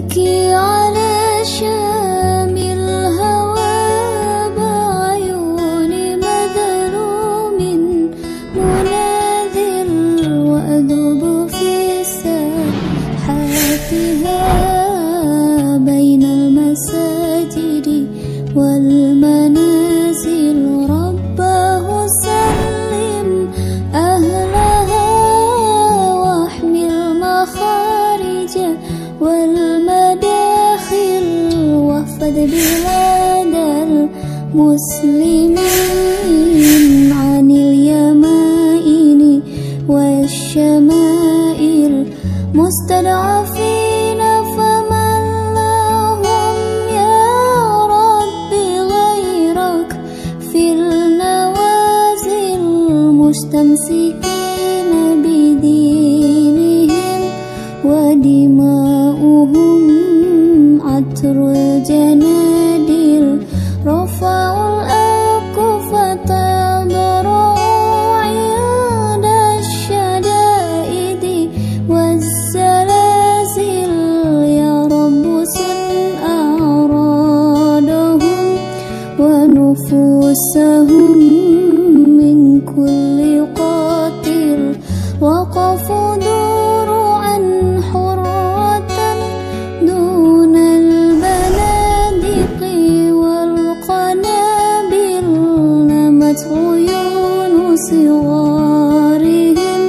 أبكي على شام الهوى بعيون مذلوم مناذر، وأذوب في ساحاتها بين المساجد والمنازل. رباه سلم أهلها واحمي المخارج والمداخل، واحفظ بلاد المسلمين عن اليمائن والشمائل. مستضعفين فمن لهم يا رب غيرك في النوازل، مستمسكين بدينهم ودماؤهم عطر الجنادل. رفعوا الأكف تضرعوا عند الشدائد والزلازل. يا رب صن أعراضهم ونفوسهم من كل قاتل. وقفوا دروعا حرة دون البنادق والقنابل. نمت عيون صغارهم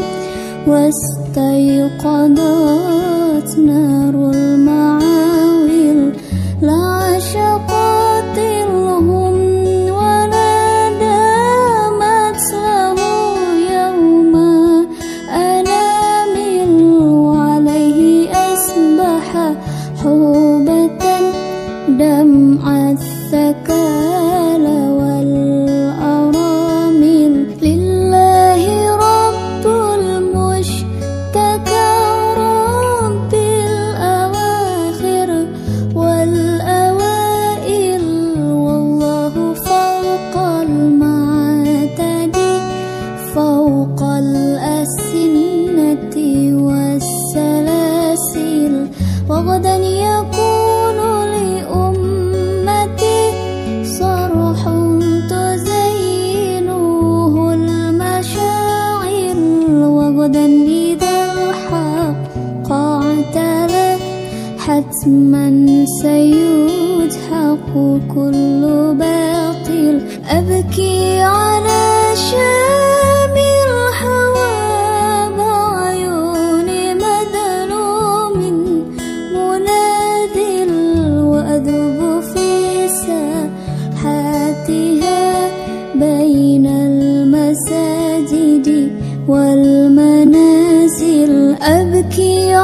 واستيقظت نار المعاول. لا شقاتلهم ولا دامت له يوم أنامل، وعليه أصبح حوبة دمع الثكال والأرامل. لله رب المشتكى رب الأواخر والأوائل، والله فوق المعتدي فوق الأسنة والسلاسل. وغدا يكون لأمتي صرح تزينه المشاعر، وغدا إذا الحق اعتلى حتما سيدحق كل باطل. أبكي على شام الهوى بعيون مذلوم مناذر، وأذوب في ساحاتها بين المساجد والمنازل. أبكي